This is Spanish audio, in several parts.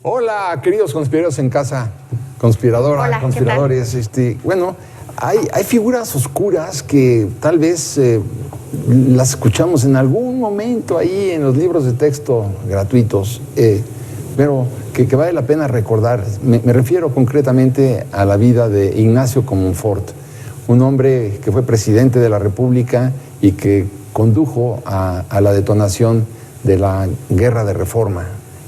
Hola, queridos conspiradores en casa, conspiradoras, Hola, conspiradores. Bueno, hay figuras oscuras que tal vez las escuchamos en algún momento ahí en los libros de texto gratuitos, pero que vale la pena recordar. Me refiero concretamente a la vida de Ignacio Comonfort, un hombre que fue presidente de la República y que condujo a la detonación de la Guerra de Reforma.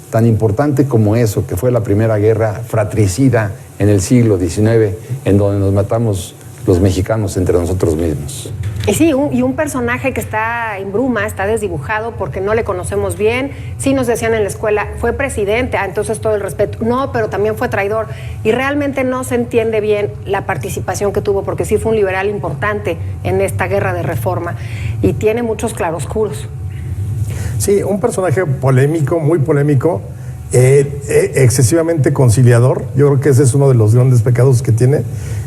Tan importante como eso, que fue la primera guerra fratricida en el siglo XIX, en donde nos matamos los mexicanos entre nosotros mismos. Y sí, un personaje que está en bruma, está desdibujado porque no le conocemos bien. Sí nos decían en la escuela, fue presidente, entonces todo el respeto. No, pero también fue traidor. Y realmente no se entiende bien la participación que tuvo, porque sí fue un liberal importante en esta Guerra de Reforma. Y tiene muchos claroscuros. Sí, un personaje polémico, muy polémico, excesivamente conciliador. Yo creo que ese es uno de los grandes pecados que tiene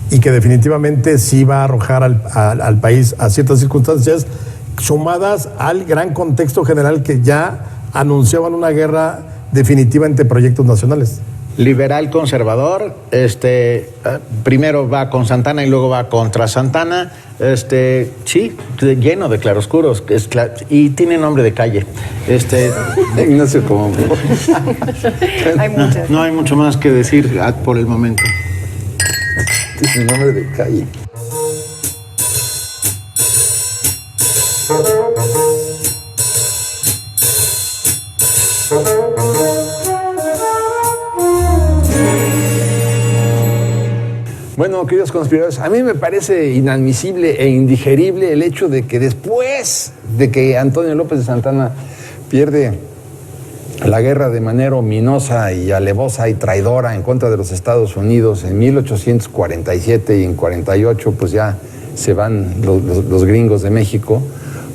y que definitivamente sí va a arrojar al país a ciertas circunstancias sumadas al gran contexto general que ya anunciaban una guerra definitiva entre proyectos nacionales. Liberal conservador, primero va con Santana y luego va contra Santana, sí, lleno de claroscuros, y tiene nombre de calle. Ignacio Comonfort. No hay mucho más que decir por el momento. Es el nombre de calle. Bueno, queridos conspiradores, a mí me parece inadmisible e indigerible el hecho de que después de que Antonio López de Santana pierde la guerra de manera ominosa y alevosa y traidora en contra de los Estados Unidos en 1847 y en 48 pues ya se van los gringos de México.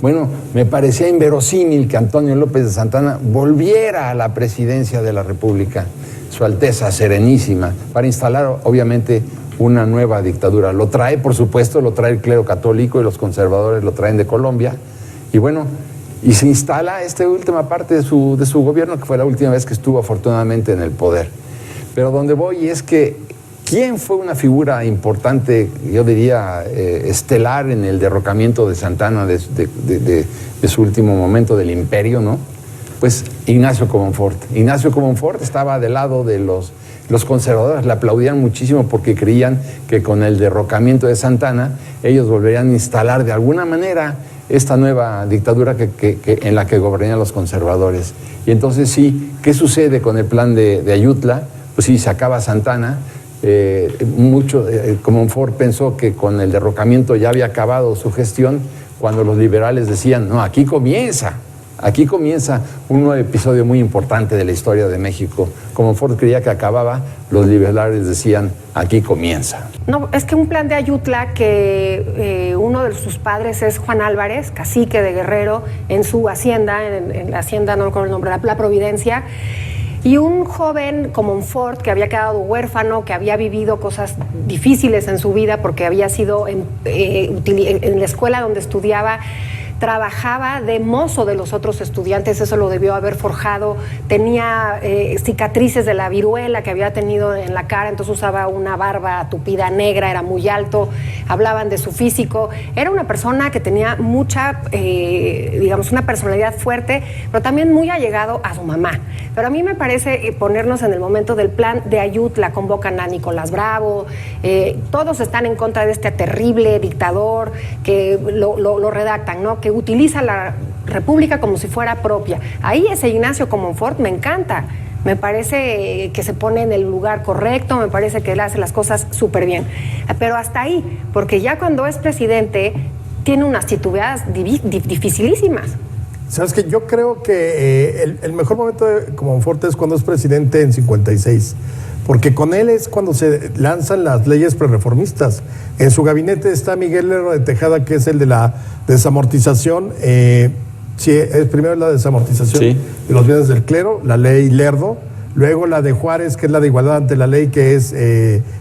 Bueno, me parecía inverosímil que Antonio López de Santana volviera a la presidencia de la República, Su Alteza Serenísima, para instalar obviamente una nueva dictadura. Lo trae, por supuesto, lo trae el clero católico y los conservadores lo traen de Colombia. Y bueno, y se instala esta última parte de su gobierno, que fue la última vez que estuvo afortunadamente en el poder. Pero donde voy es que, ¿quién fue una figura importante, yo diría, estelar en el derrocamiento de Santana de su último momento del imperio, ¿no? Pues Ignacio Comonfort. Ignacio Comonfort estaba del lado de los conservadores, le aplaudían muchísimo porque creían que con el derrocamiento de Santana ellos volverían a instalar de alguna manera esta nueva dictadura en la que gobernarían los conservadores. Y entonces sí, ¿qué sucede con el plan de Ayutla? Pues sí, se acaba Santana. Comonfort pensó que con el derrocamiento ya había acabado su gestión, cuando los liberales decían, no, aquí comienza un nuevo episodio muy importante de la historia de México. Comonfort creía que acababa, los liberales decían, aquí comienza. No, es que un plan de Ayutla que uno de sus padres es Juan Álvarez, cacique de Guerrero, en su hacienda, en la hacienda, no recuerdo el nombre, la Providencia, y un joven Comonfort que había quedado huérfano, que había vivido cosas difíciles en su vida porque había sido en la escuela donde estudiaba, trabajaba de mozo de los otros estudiantes, eso lo debió haber forjado, tenía cicatrices de la viruela que había tenido en la cara, entonces usaba una barba tupida negra, era muy alto, hablaban de su físico, era una persona que tenía mucha, digamos, una personalidad fuerte, pero también muy allegado a su mamá. Pero a mí me parece ponernos en el momento del plan de Ayutla, convocan a Nicolás Bravo, todos están en contra de este terrible dictador que lo redactan, ¿no? Que utiliza la República como si fuera propia. Ahí ese Ignacio Comonfort me encanta. Me parece que se pone en el lugar correcto, me parece que él hace las cosas súper bien. Pero hasta ahí, porque ya cuando es presidente tiene unas titubeadas dificilísimas. Sabes que yo creo que el mejor momento de Comonfort es cuando es presidente en 56, porque con él es cuando se lanzan las leyes prerreformistas. En su gabinete está Miguel Lerdo de Tejada, que es el de la desamortización. Sí, primero la desamortización de los bienes del clero, la ley Lerdo, luego la de Juárez, que es la de igualdad ante la ley, que es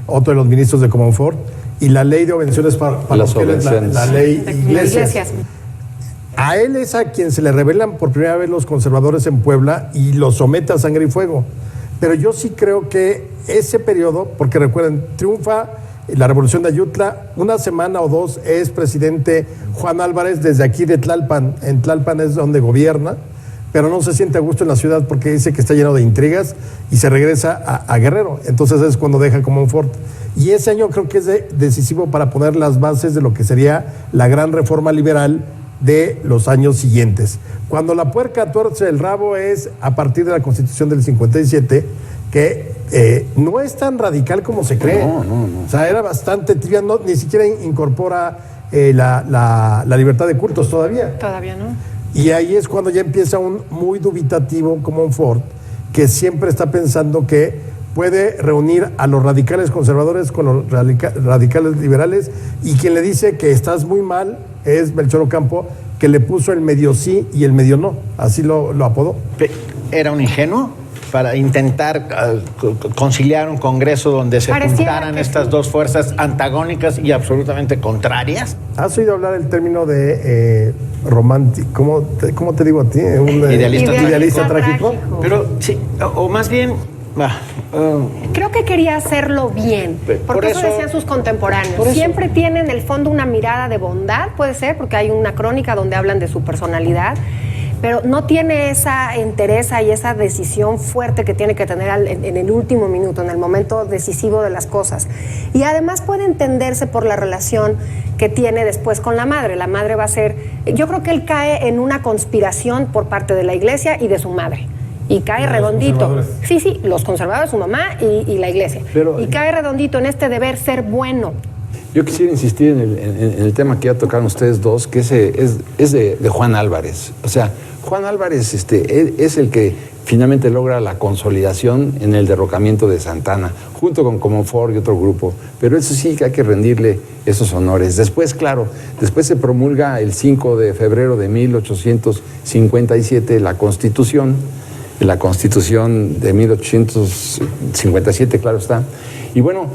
otro de los ministros de Comonfort, y la ley de obvenciones para la ley Iglesias. A él es a quien se le rebelan por primera vez los conservadores en Puebla y lo somete a sangre y fuego. Pero yo sí creo que ese periodo, porque recuerden, triunfa la revolución de Ayutla, una semana o dos es presidente Juan Álvarez desde aquí de Tlalpan. En Tlalpan es donde gobierna, pero no se siente a gusto en la ciudad porque dice que está lleno de intrigas y se regresa a Guerrero. Entonces es cuando deja Comonfort. Y ese año creo que es decisivo para poner las bases de lo que sería la gran reforma liberal de los años siguientes. Cuando la puerca tuerce el rabo es a partir de la Constitución del 57, que no es tan radical como se cree. No. O sea, era bastante tibia, ni siquiera incorpora la libertad de cultos todavía. Todavía no. Y ahí es cuando ya empieza un muy dubitativo Comonfort, que siempre está pensando que puede reunir a los radicales conservadores con los radicales liberales, y quien le dice que estás muy mal es Melchor Ocampo, que le puso el medio sí y el medio no, así lo apodó. ¿Era un ingenuo para intentar conciliar un congreso donde se juntaran estas dos fuerzas antagónicas y absolutamente contrarias? ¿Has oído hablar el término de romántico? ¿Cómo te digo a ti? Idealista trágico. Pero sí, o más bien... Creo que quería hacerlo bien, porque eso decían sus contemporáneos. Siempre tiene en el fondo una mirada de bondad, puede ser, porque hay una crónica donde hablan de su personalidad, pero no tiene esa entereza y esa decisión fuerte que tiene que tener en el último minuto, en el momento decisivo de las cosas. Y además puede entenderse por la relación que tiene después con la madre. La madre va a ser... Yo creo que él cae en una conspiración por parte de la iglesia y de su madre. Y cae redondito. Sí, los conservadores, su mamá y la iglesia. Y cae redondito en este deber ser bueno. Yo quisiera insistir en el tema que ya tocaron ustedes dos, que es de Juan Álvarez. O sea, Juan Álvarez es el que finalmente logra la consolidación en el derrocamiento de Santana, junto con Comonfort y otro grupo. Pero eso sí que hay que rendirle esos honores. Después, claro, se promulga el 5 de febrero de 1857 la Constitución de 1857, claro está. Y bueno,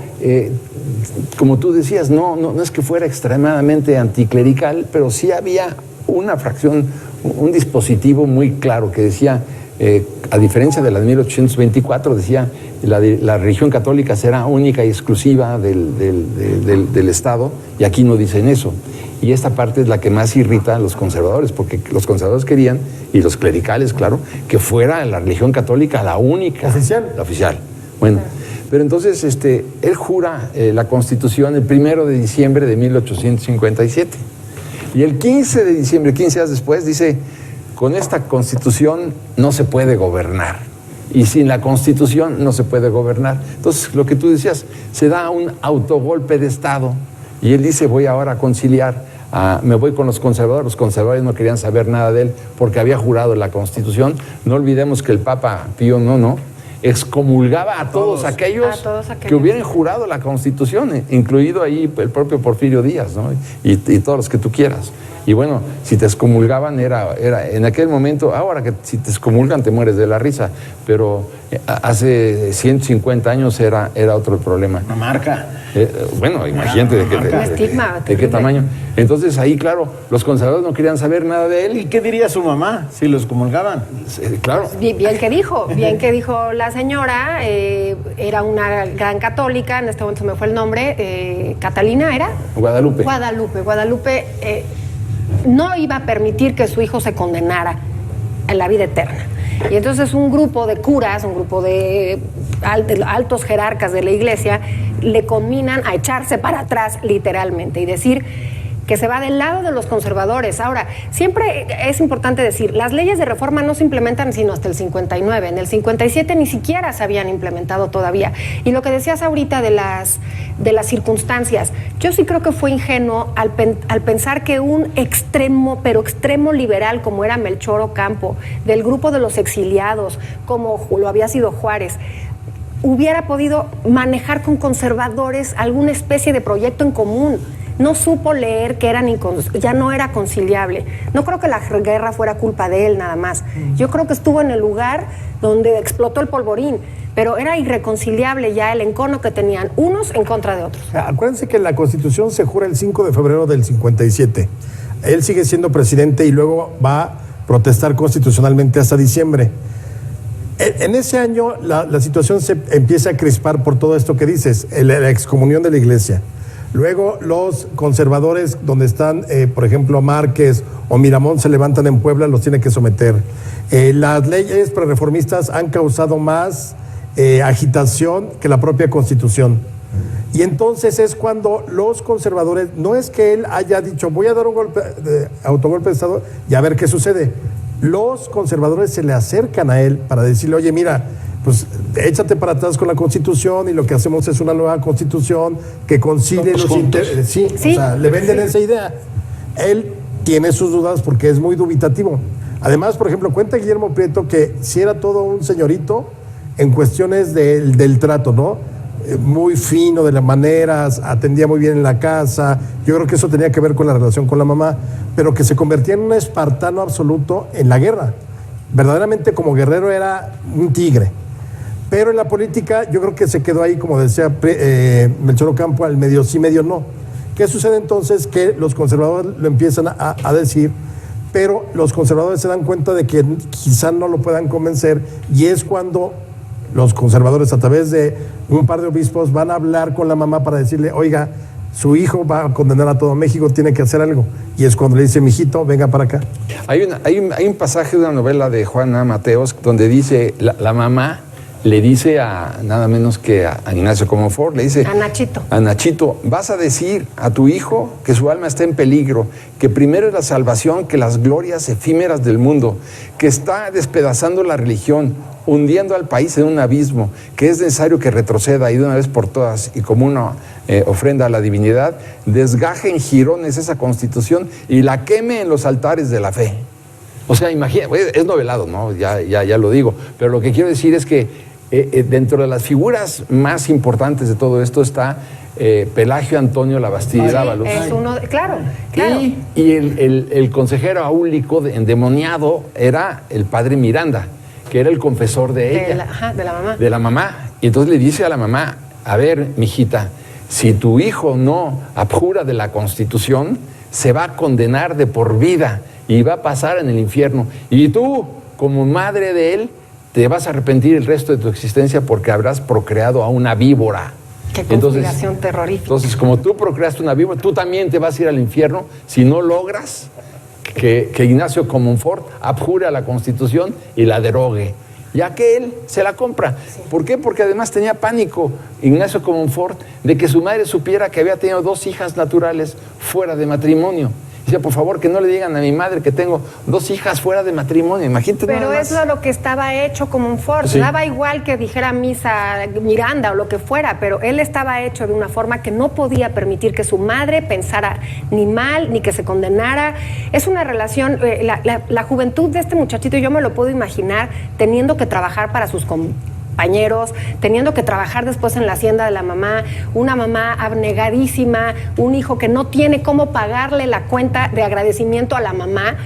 como tú decías, no es que fuera extremadamente anticlerical, pero sí había una fracción, un dispositivo muy claro que decía, a diferencia de la de 1824, decía, la religión católica será única y exclusiva del Estado, y aquí no dicen eso. Y esta parte es la que más irrita a los conservadores, porque los conservadores querían, y los clericales, claro, que fuera la religión católica la única. ¿Oficial? La oficial. Bueno, pero entonces él jura la Constitución el 1 de diciembre de 1857. Y el 15 de diciembre, 15 días después, dice, con esta Constitución no se puede gobernar. Y sin la Constitución no se puede gobernar. Entonces, lo que tú decías, se da un autogolpe de Estado. Y él dice, voy ahora a conciliar, me voy con los conservadores. Los conservadores no querían saber nada de él porque había jurado la Constitución. No olvidemos que el Papa Pío IX excomulgaba a todos aquellos que hubieran jurado la Constitución, incluido ahí el propio Porfirio Díaz, ¿no? Y todos los que tú quieras. Y bueno, si te excomulgaban era en aquel momento, ahora que si te excomulgan te mueres de la risa, pero hace 150 años era otro el problema. Una marca. Bueno, imagínate de qué tamaño. Entonces ahí, claro, los conservadores no querían saber nada de él. ¿Y qué diría su mamá si los excomulgaban? Claro. Bien que dijo la señora, era una gran católica, en este momento se me fue el nombre, Catalina ¿era? Guadalupe, no iba a permitir que su hijo se condenara en la vida eterna. Y entonces un grupo de curas, un grupo de altos jerarcas de la iglesia, le conminan a echarse para atrás literalmente y decir que se va del lado de los conservadores. Ahora, siempre es importante decir, las leyes de reforma no se implementan sino hasta el 59. En el 57 ni siquiera se habían implementado todavía. Y lo que decías ahorita de las circunstancias, yo sí creo que fue ingenuo al pensar que un extremo liberal como era Melchor Ocampo, del grupo de los exiliados, como lo había sido Juárez, hubiera podido manejar con conservadores alguna especie de proyecto en común. No supo leer que ya no era conciliable. No creo que la guerra fuera culpa de él nada más. Yo creo que estuvo en el lugar donde explotó el polvorín, pero era irreconciliable ya el encono que tenían unos en contra de otros. Acuérdense que la Constitución se jura el 5 de febrero del 57. Él sigue siendo presidente y luego va a protestar constitucionalmente hasta diciembre. En ese año la situación se empieza a crispar por todo esto que dices, la excomunión de la iglesia. Luego los conservadores, donde están, por ejemplo, Márquez o Miramón, se levantan en Puebla, los tienen que someter. Las leyes prereformistas han causado más agitación que la propia Constitución. Y entonces es cuando los conservadores, no es que él haya dicho, voy a dar un autogolpe de Estado y a ver qué sucede. Los conservadores se le acercan a él para decirle, oye, mira, pues échate para atrás con la Constitución y lo que hacemos es una nueva Constitución que concilie los intereses. Sí, o sea, le venden esa idea. Él tiene sus dudas porque es muy dubitativo. Además, por ejemplo, cuenta Guillermo Prieto que si era todo un señorito en cuestiones del trato, ¿no? Muy fino de las maneras, atendía muy bien en la casa. Yo creo que eso tenía que ver con la relación con la mamá, pero que se convertía en un espartano absoluto en la guerra. Verdaderamente como guerrero era un tigre. Pero en la política yo creo que se quedó ahí, como decía Melchor Ocampo, al medio sí, medio no. ¿Qué sucede entonces? Que los conservadores lo empiezan a decir, pero los conservadores se dan cuenta de que quizá no lo puedan convencer, y es cuando los conservadores, a través de un par de obispos, van a hablar con la mamá para decirle, oiga, su hijo va a condenar a todo México, tiene que hacer algo. Y es cuando le dice, mijito, venga para acá. Hay un pasaje de una novela de Juana Mateos donde dice, la mamá le dice a nada menos que a Ignacio Comonfort, le dice... A Nachito, vas a decir a tu hijo que su alma está en peligro, que primero es la salvación que las glorias efímeras del mundo, que está despedazando la religión, hundiendo al país en un abismo, que es necesario que retroceda y de una vez por todas, y como una ofrenda a la divinidad, desgaje en jirones esa Constitución y la queme en los altares de la fe. O sea, imagina, es novelado, ¿no? Ya lo digo, pero lo que quiero decir es que dentro de las figuras más importantes de todo esto está Pelagio Antonio Labastide Dávalos. Es uno, claro. Y el consejero áulico endemoniado era el padre Miranda, que era el confesor de ella. De la mamá. De la mamá. Y entonces le dice a la mamá, a ver, mijita, si tu hijo no abjura de la Constitución, se va a condenar de por vida y va a pasar en el infierno. Y tú, como madre de él, te vas a arrepentir el resto de tu existencia porque habrás procreado a una víbora. Qué conspiración terrorífica. Entonces, como tú procreaste una víbora, tú también te vas a ir al infierno si no logras que Ignacio Comonfort abjure a la Constitución y la derogue. Ya que él se la compra. Sí. ¿Por qué? Porque además tenía pánico Ignacio Comonfort de que su madre supiera que había tenido 2 hijas naturales fuera de matrimonio. Dice, por favor, que no le digan a mi madre que tengo 2 hijas fuera de matrimonio. Imagínate. Pero eso es lo que estaba hecho Comonfort. Sí. Daba igual que dijera misa Miranda o lo que fuera, pero él estaba hecho de una forma que no podía permitir que su madre pensara ni mal, ni que se condenara. Es una relación, la juventud de este muchachito, yo me lo puedo imaginar teniendo que trabajar para sus compañeros, teniendo que trabajar después en la hacienda de la mamá, una mamá abnegadísima, un hijo que no tiene cómo pagarle la cuenta de agradecimiento a la mamá,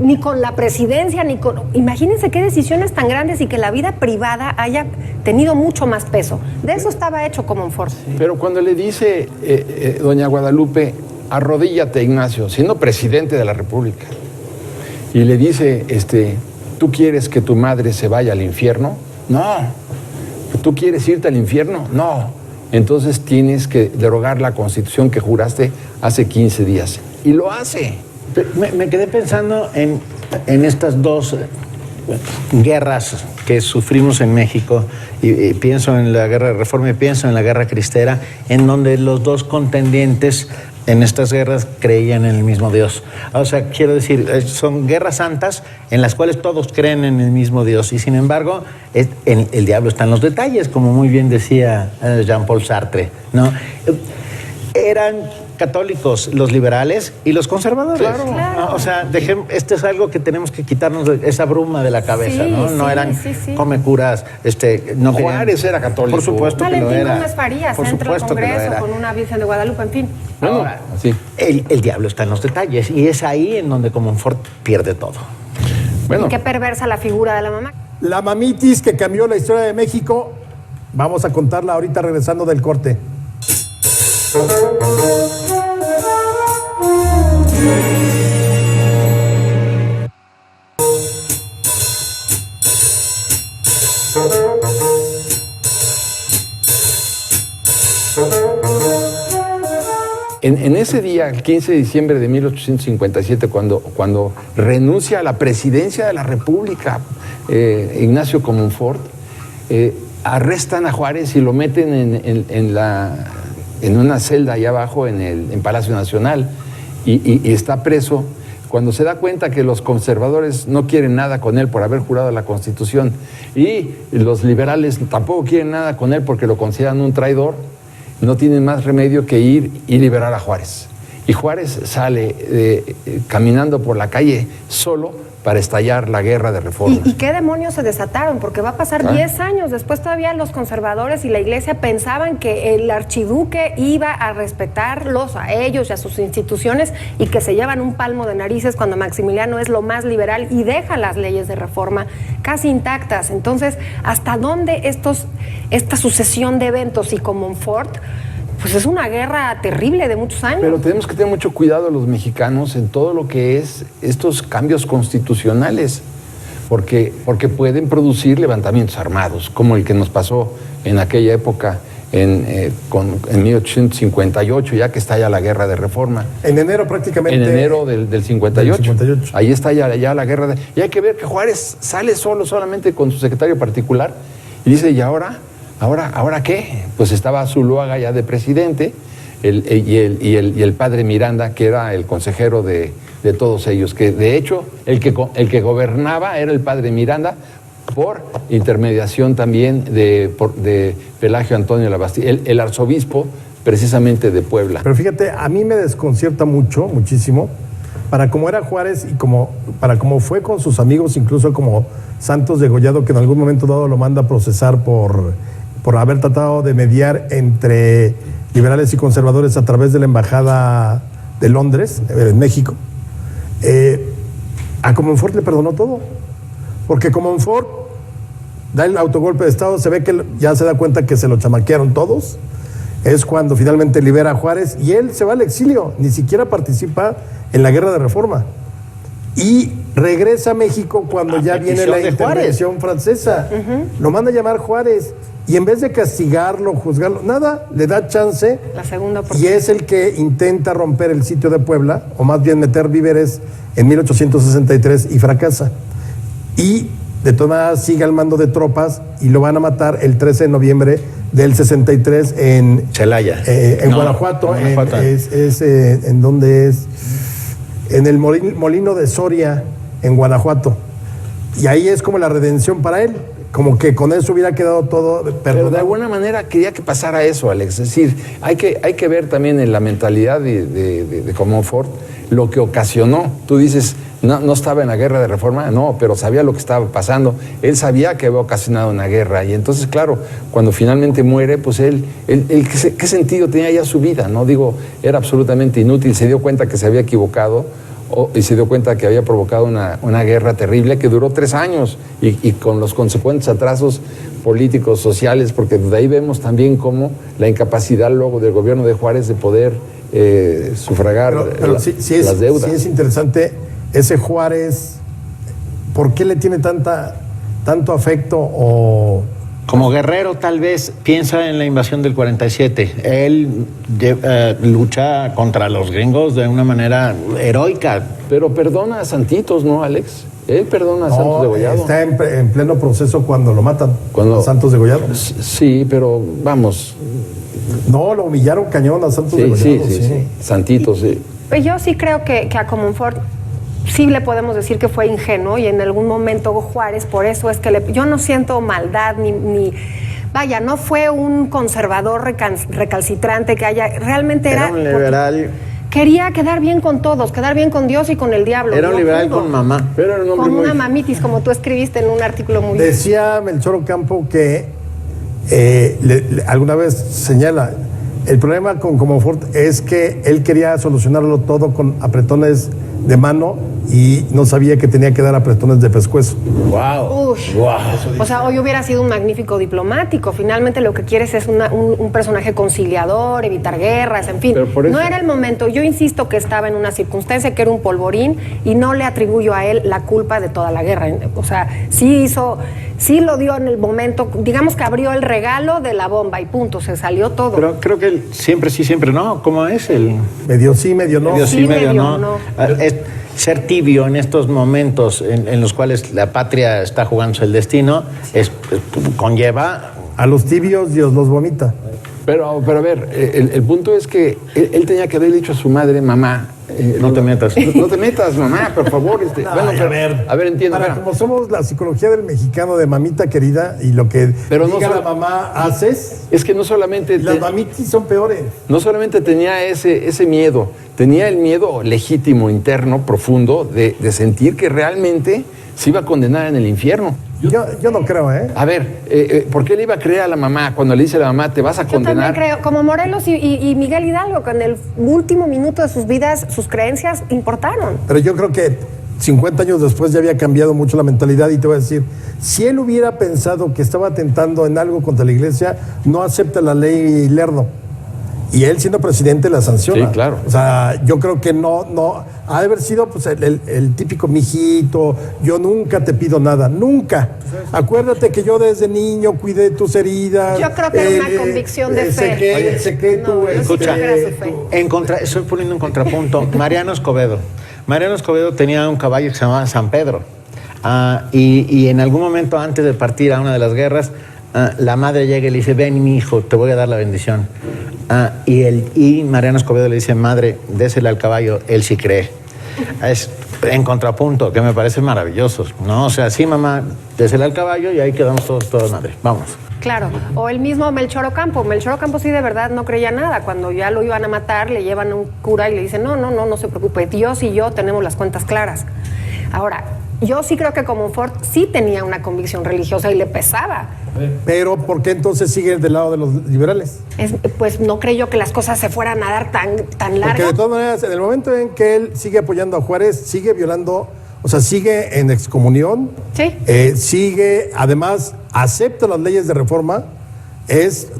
ni con la presidencia, ni con... Imagínense qué decisiones tan grandes y que la vida privada haya tenido mucho más peso. De eso estaba hecho Comonfort. Sí. Pero cuando le dice doña Guadalupe, arrodíllate, Ignacio, siendo presidente de la República, y le dice, ¿tú quieres que tu madre se vaya al infierno? No. ¿Tú quieres irte al infierno? No. Entonces tienes que derogar la Constitución que juraste hace 15 días. Y lo hace. Me quedé pensando en estas 2 guerras que sufrimos en México, y pienso en la guerra de Reforma y pienso en la guerra cristera, en donde los 2 contendientes en estas guerras creían en el mismo Dios. O sea, quiero decir, son guerras santas en las cuales todos creen en el mismo Dios, y sin embargo, el diablo está en los detalles, como muy bien decía Jean-Paul Sartre, ¿no? Eran católicos los liberales y los conservadores. Claro. O sea, esto es algo que tenemos que quitarnos esa bruma de la cabeza, ¿no? No eran come curas, no Juárez era católico. Por supuesto que lo era. Gómez Farías entra al Congreso con una Virgen de Guadalupe, en fin. Ahora, sí. El diablo está en los detalles, y es ahí en donde Comonfort pierde todo. Bueno. Y qué perversa la figura de la mamá. La mamitis que cambió la historia de México, vamos a contarla ahorita regresando del corte. En ese día, el 15 de diciembre de 1857, cuando renuncia a la presidencia de la República, Ignacio Comonfort, arrestan a Juárez y lo meten en una celda allá abajo en Palacio Nacional y está preso. Cuando se da cuenta que los conservadores no quieren nada con él por haber jurado la Constitución y los liberales tampoco quieren nada con él porque lo consideran un traidor, no tienen más remedio que ir y liberar a Juárez. Y Juárez sale caminando por la calle solo para estallar la guerra de Reforma. ¿Y qué demonios se desataron? Porque va a pasar 10 años. Después todavía los conservadores y la iglesia pensaban que el archiduque iba a respetarlos a ellos y a sus instituciones y que se llevan un palmo de narices cuando Maximiliano es lo más liberal y deja las leyes de Reforma casi intactas. Entonces, ¿hasta dónde esta sucesión de eventos y Comonfort? Pues es una guerra terrible de muchos años. Pero tenemos que tener mucho cuidado los mexicanos en todo lo que es estos cambios constitucionales, porque pueden producir levantamientos armados, como el que nos pasó en aquella época, en 1858, ya que estalla la guerra de Reforma. En enero prácticamente. En enero del 58. Del 58. Ahí está ya la guerra de... Y hay que ver que Juárez sale solamente con su secretario particular, y dice, ¿y ahora qué? Pues estaba Zuluaga ya de presidente y el padre Miranda, que era el consejero de todos ellos, que de hecho el que gobernaba era el padre Miranda por intermediación también de Pelagio Antonio Labastida, el arzobispo precisamente de Puebla. Pero fíjate, a mí me desconcierta muchísimo, para cómo era Juárez y para cómo fue con sus amigos, incluso como Santos Degollado, que en algún momento dado lo manda a procesar por haber tratado de mediar entre liberales y conservadores a través de la Embajada de Londres, en México. A Comonfort le perdonó todo, porque Comonfort da el autogolpe de Estado, se ve que ya se da cuenta que se lo chamaquearon todos, es cuando finalmente libera a Juárez y él se va al exilio, ni siquiera participa en la guerra de Reforma. Y regresa a México cuando ya viene la intervención francesa. Lo manda a llamar Juárez y en vez de castigarlo, juzgarlo, nada, le da chance. La segunda y es el que intenta romper el sitio de Puebla, o más bien meter víveres en 1863 y fracasa. Y de todas maneras sigue al mando de tropas y lo van a matar el 13 de noviembre del 63 en Celaya. Guanajuato. ¿En dónde es? En el molino de Soria, en Guanajuato. Y ahí es como la redención para él, como que con eso hubiera quedado todo perdonado. Pero de alguna manera quería que pasara eso, Alex. Es decir, hay que ver también en la mentalidad de Comonfort lo que ocasionó. Tú dices, no estaba en la guerra de Reforma, no, pero sabía lo que estaba pasando. Él sabía que había ocasionado una guerra. Y entonces, claro, cuando finalmente muere, pues él ¿qué sentido tenía ya su vida? No digo, era absolutamente inútil. Se dio cuenta que se había equivocado y se dio cuenta que había provocado una guerra terrible que duró 3 años y con los consecuentes atrasos políticos, sociales, porque de ahí vemos también cómo la incapacidad luego del gobierno de Juárez de poder sufragar las deudas. Sí es interesante ese Juárez, ¿por qué le tiene tanto afecto o...? Como guerrero tal vez piensa en la invasión del 47. Él lucha contra los gringos de una manera heroica. Pero perdona a Santitos, ¿no, Alex? Él perdona a Santos Degollado. Está en pleno proceso cuando lo matan, a Santos Degollado. Sí, pero vamos... No, lo humillaron cañón a Santos Degollado. Sí. Santitos, sí. Yo sí creo que a Comonfort sí le podemos decir que fue ingenuo y en algún momento Juárez, por eso es que yo no siento maldad ni vaya, no fue un conservador recalcitrante que realmente era un liberal. Quería quedar bien con todos, quedar bien con Dios y con el diablo. Era un liberal con mamá. Pero era un hombre con una mamitis, como tú escribiste en un artículo muy... Decía Melchor Ocampo que alguna vez señala, el problema con Comonfort es que él quería solucionarlo todo con apretones de mano y no sabía que tenía que dar apretones de pescuezo. ¡Wow! Ush. ¡Wow! O sea, hoy hubiera sido un magnífico diplomático. Finalmente lo que quieres es un personaje conciliador, evitar guerras, en fin. Pero por eso- No era el momento. Yo insisto que estaba en una circunstancia que era un polvorín y no le atribuyo a él la culpa de toda la guerra. O sea, sí lo dio en el momento, digamos que abrió el regalo de la bomba y punto, se salió todo. Pero creo que él siempre sí, siempre no. ¿Cómo es el...? Medio sí, medio no. Medio sí, Sí, medio medio no. no. Es ser tibio en estos momentos en los cuales la patria está jugándose el destino conlleva... A los tibios Dios los vomita. Pero a ver, el punto es que él tenía que haber dicho a su madre, mamá, No te metas. No te metas, mamá, por favor. Bueno, pero, a ver, entiendo. Para, espera. como somos la psicología del mexicano de mamita querida y lo que Pero no diga solo- la mamá haces, Es que no solamente, las mamitis son peores. no solamente tenía ese miedo, tenía el miedo legítimo, interno, profundo, de sentir que realmente se iba a condenar en el infierno. Yo no creo, ¿eh? A ver, ¿por qué le iba a creer a la mamá cuando le dice a la mamá, te vas a Yo también condenar? creo, como Morelos y Miguel Hidalgo, que en el último minuto de sus vidas, sus creencias importaron. Pero yo creo que 50 años después ya había cambiado mucho la mentalidad y te voy a decir, si él hubiera pensado que estaba atentando en algo contra la iglesia, no acepta la ley Lerdo. Y él siendo presidente la sanciona. Sí, claro. O sea, yo creo que no, ha de haber sido pues el típico mijito, yo nunca te pido nada, nunca. Acuérdate que yo desde niño cuidé tus heridas. Yo creo que era una convicción de fe. Sé que No, tú, yo sí Escucha, creo que era su fe. estoy poniendo un contrapunto. Mariano Escobedo. Mariano Escobedo tenía un caballo que se llamaba San Pedro. Y en algún momento antes de partir a una de las guerras, la madre llega y le dice, ven mi hijo, te voy a dar la bendición. Y Mariano Escobedo le dice, madre, désela al caballo, él sí cree. Es en contrapunto, que me parece maravilloso, ¿no? O sea, sí, mamá, désela al caballo y ahí quedamos todos madre. Vamos. Claro, o el mismo Melchor Ocampo. Melchor Ocampo sí de verdad no creía nada. Cuando ya lo iban a matar, le llevan a un cura y le dicen, no se preocupe, Dios y yo tenemos las cuentas claras. Ahora, yo sí creo que como Ford sí tenía una convicción religiosa y le pesaba. Pero ¿por qué entonces sigue del lado de los liberales? Pues no creyó que las cosas se fueran a dar tan Porque de largas. todas maneras, en el momento en que él sigue apoyando a Juárez, sigue violando, o sea, sigue en excomunión, Sí. sigue, además, acepta las leyes de reforma,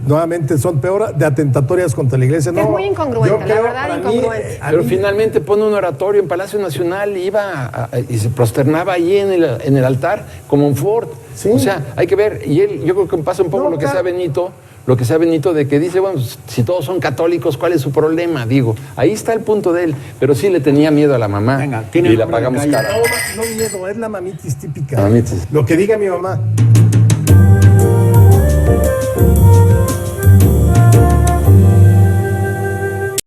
nuevamente, son peor de atentatorias contra la iglesia. Es muy incongruente, la verdad, para incongruente. Pero finalmente pone un oratorio en Palacio Nacional, y se prosternaba ahí en el altar como un Ford. Sí. O sea, hay que ver, y él, yo creo que pasa un poco No, lo que claro. sea Benito, de que dice, bueno, si todos son católicos, ¿cuál es su problema? Digo, ahí está el punto de él, pero sí le tenía miedo a la mamá. Venga, tiene y la nombre de pagamos calle. cara. No miedo, es la mamitis típica. La mamitis. Lo que diga mi mamá.